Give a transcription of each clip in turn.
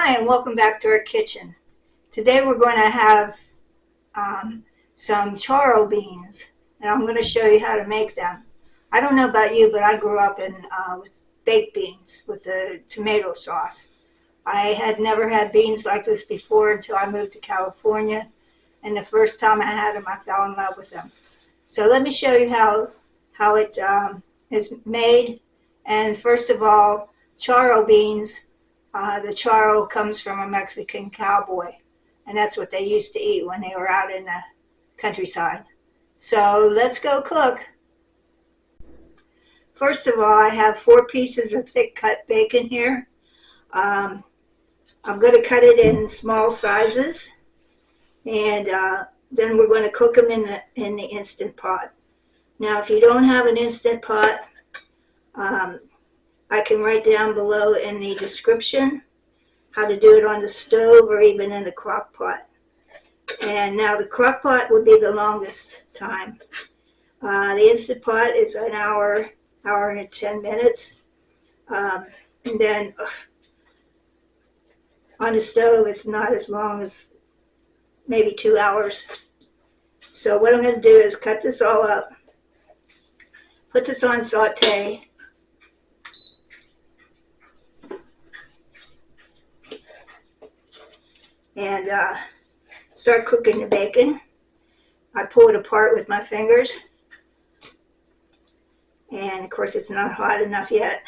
Hi, and welcome back to our kitchen. Today we're going to have some charro beans, and I'm going to show you how to make them. I don't know about you, but I grew up with baked beans with the tomato sauce. I had never had beans like this before until I moved to California, and the first time I had them, I fell in love with them. So let me show you how it is made. And first of all, charro beans. The charro comes from a Mexican cowboy, and that's what they used to eat when they were out in the countryside. So let's go cook. First of all, I have 4 pieces of thick cut bacon here. I'm going to cut it in small sizes, and then we're going to cook them in the Instant Pot. Now, if you don't have an Instant Pot, I can write down below in the description how to do it on the stove or even in a crock pot. And now the crock pot would be the longest time. The Instant Pot is an hour and 10 minutes. And then on the stove it's not as long, as maybe 2 hours. So what I'm going to do is cut this all up, put this on saute, and start cooking the bacon. I pull it apart with my fingers, and of course it's not hot enough yet.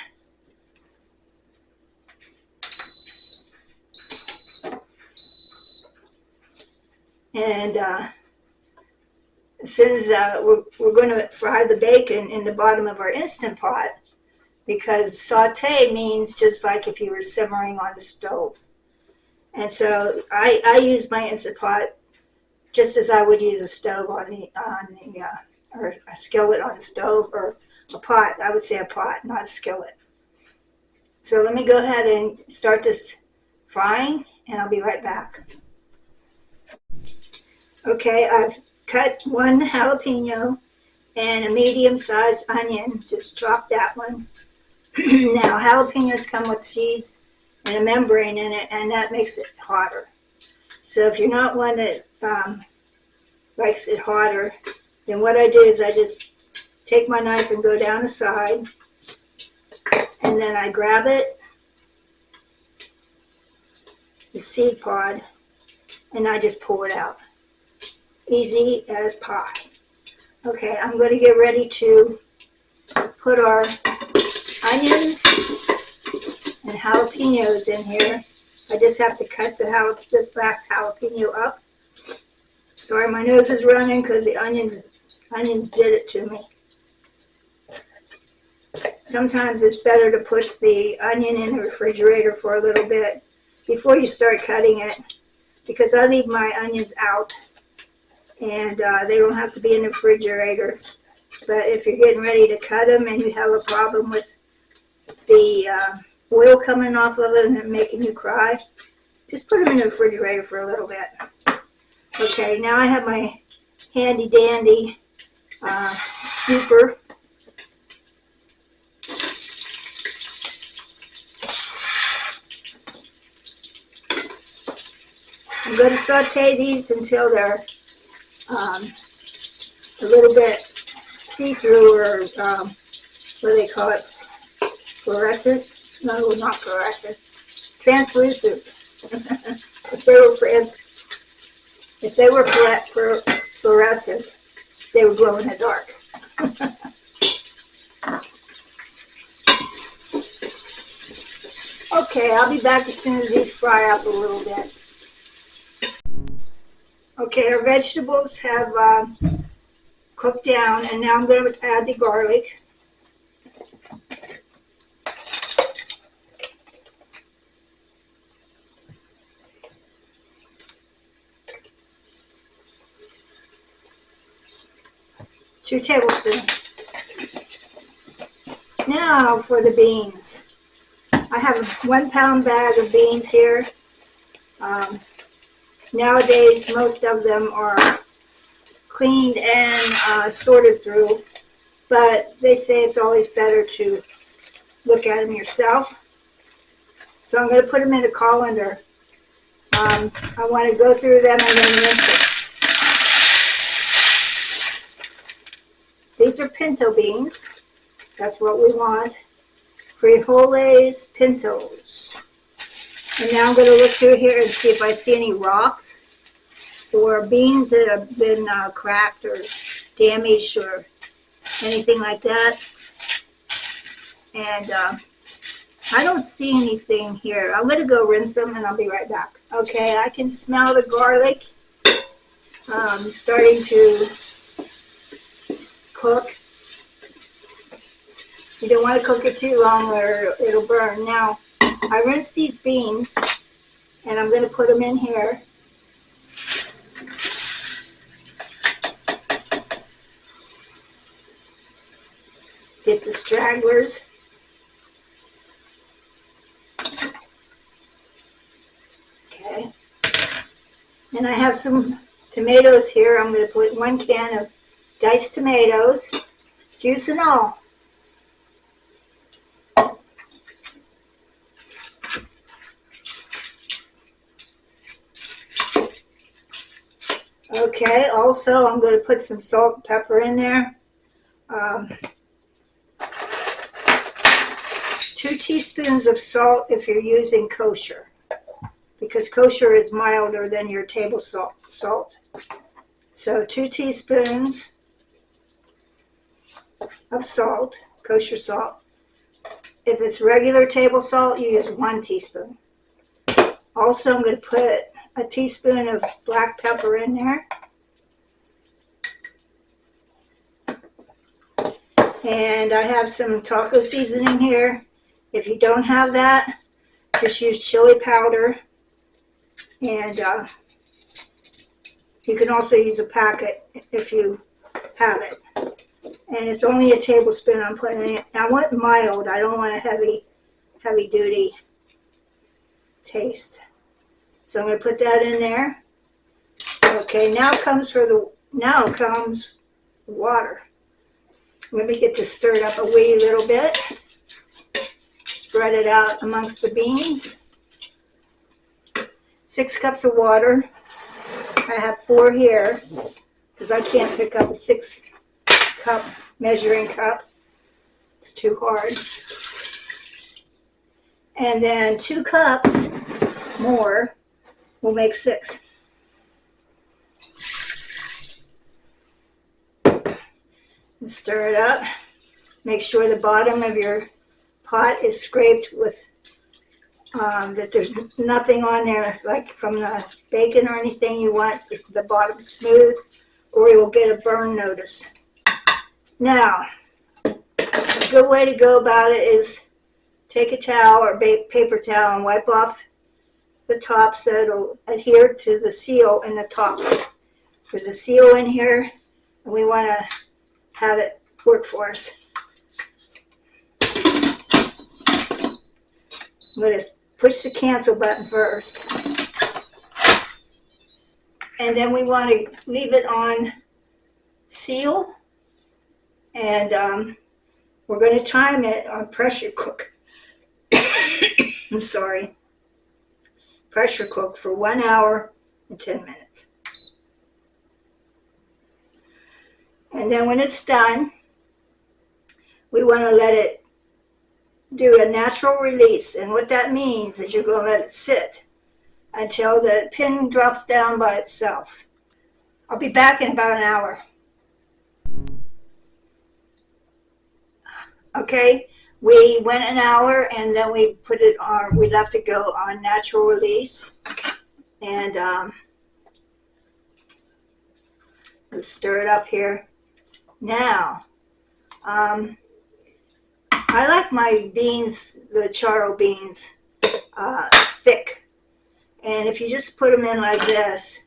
And as soon as we're going to fry the bacon in the bottom of our Instant Pot, because saute means just like if you were simmering on the stove. And so I use my Instant Pot just as I would use a stove or a skillet on the stove, or a pot. I would say a pot, not a skillet. So let me go ahead and start this frying, and I'll be right back. Okay, I've cut 1 jalapeno and a medium-sized onion. Just chop that one. Now, jalapenos come with seeds and a membrane in it, and that makes it hotter. So if you're not one that likes it hotter, then what I do is I just take my knife and go down the side, and then I grab it, the seed pod, and I just pull it out. Easy as pie. Okay, I'm going to get ready to put our onions and jalapenos in here. I just have to cut this last jalapeno up. Sorry, my nose is running because the onions did it to me. Sometimes it's better to put the onion in the refrigerator for a little bit before you start cutting it, because I leave my onions out, and they don't have to be in the refrigerator. But if you're getting ready to cut them and you have a problem with the oil coming off of it and making you cry, just put them in the refrigerator for a little bit. Okay, now I have my handy dandy scooper. I'm going to saute these until they're a little bit see-through, or what do they call it? Fluorescent? No, not fluorescent. Translucent. If they were fluorescent, they would glow in the dark. Okay, I'll be back as soon as these fry up a little bit. Okay, our vegetables have cooked down, and now I'm going to add the garlic. Two tablespoons. Now for the beans. I have a 1 pound bag of beans here. Nowadays, most of them are cleaned and sorted through, but they say it's always better to look at them yourself. So I'm going to put them in a colander. I want to go through them and then rinse it. These are pinto beans. That's what we want. Frijoles pintos. And now I'm going to look through here and see if I see any rocks or beans that have been cracked or damaged or anything like that. And I don't see anything here. I'm going to go rinse them and I'll be right back. Okay, I can smell the garlic starting to cook. You don't want to cook it too long or it'll burn. Now, I rinsed these beans and I'm going to put them in here. Get the stragglers. Okay. And I have some tomatoes here. I'm going to put 1 can of diced tomatoes, juice and all. Okay, also I'm going to put some salt and pepper in there. 2 teaspoons of salt if you're using kosher, because kosher is milder than your table salt. So 2 teaspoons of salt, kosher salt. If it's regular table salt, you use 1 teaspoon. Also, I'm going to put a teaspoon of black pepper in there. And I have some taco seasoning here. If you don't have that, just use chili powder. And you can also use a packet if you have it. And it's only a tablespoon I'm putting in it. I want mild. I don't want a heavy duty taste. So I'm going to put that in there. Okay, now comes water. Let me get this stirred up a wee little bit. Spread it out amongst the beans. 6 cups of water. I have 4 here because I can't pick up a 6-cup measuring cup. It's too hard. And then 2 cups more will make 6. And stir it up. Make sure the bottom of your pot is scraped with that there's nothing on there like from the bacon or anything. You want the bottom smooth or you'll get a burn notice. Now, a good way to go about it is take a towel or paper towel and wipe off the top so it'll adhere to the seal in the top. There's a seal in here and we want to have it work for us. I'm going to push the cancel button first. And then we want to leave it on seal. And we're going to time it on pressure cook. I'm sorry. Pressure cook for 1 hour and 10 minutes. And then when it's done, we want to let it do a natural release. And what that means is you're going to let it sit until the pin drops down by itself. I'll be back in about an hour. Okay, we went an hour and then we put it on, we left it go on natural release. And let's stir it up here. Now, I like my beans, the charro beans, thick. And if you just put them in like this,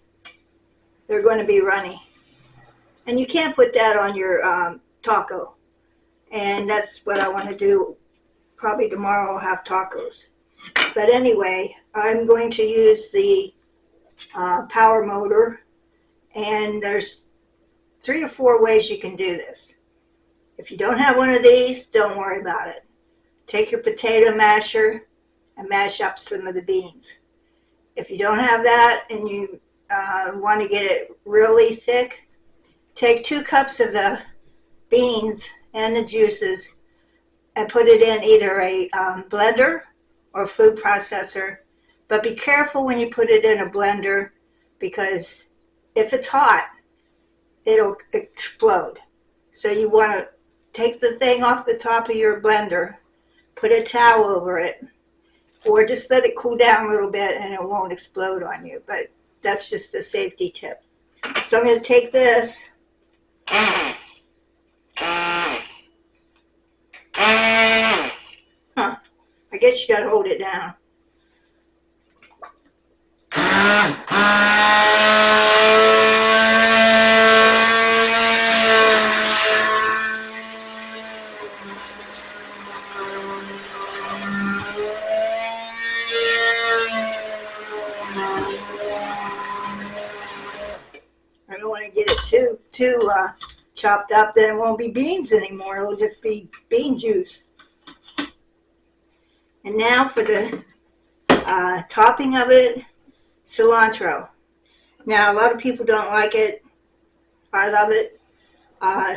they're going to be runny. And you can't put that on your taco. And that's what I want to do. Probably tomorrow I'll have tacos. But anyway, I'm going to use the power motor. And there's 3 or 4 ways you can do this. If you don't have one of these, don't worry about it. Take your potato masher and mash up some of the beans. If you don't have that and you want to get it really thick, take 2 cups of the beans and the juices and put it in either a blender or food processor. But be careful when you put it in a blender, because if it's hot, it'll explode. So you want to take the thing off the top of your blender, put a towel over it, or just let it cool down a little bit and it won't explode on you. But that's just a safety tip. So I'm going to take this. I guess you got to hold it down. I don't want to get it too chopped up, then it won't be beans anymore. It'll just be bean juice. And now for the topping of it, cilantro. Now, a lot of people don't like it. I love it.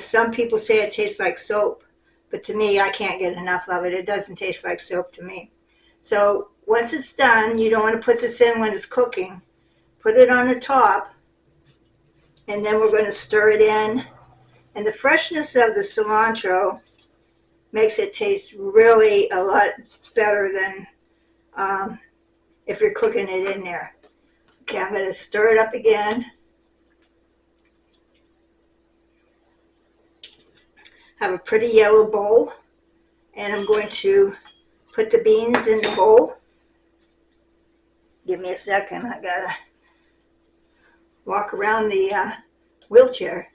Some people say it tastes like soap, but to me, I can't get enough of it. It doesn't taste like soap to me. So once it's done, you don't want to put this in when it's cooking. Put it on the top, and then we're going to stir it in. And the freshness of the cilantro makes it taste really a lot better than if you're cooking it in there. Okay, I'm going to stir it up again. Have a pretty yellow bowl, and I'm going to put the beans in the bowl. Give me a second, I gotta walk around the wheelchair.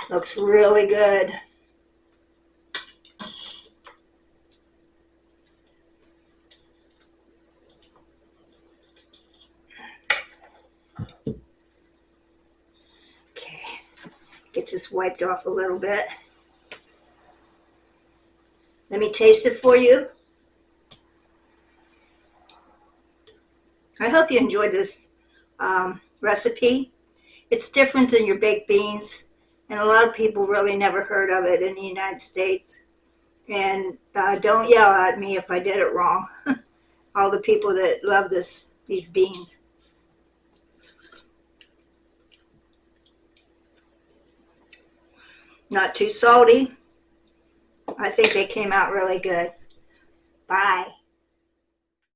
Looks really good. Okay, get this wiped off a little bit. Let me taste it for you. I hope you enjoyed this recipe. It's different than your baked beans, and a lot of people really never heard of it in the United States. And don't yell at me if I did it wrong. All the people that love these beans. Not too salty. I think they came out really good. Bye.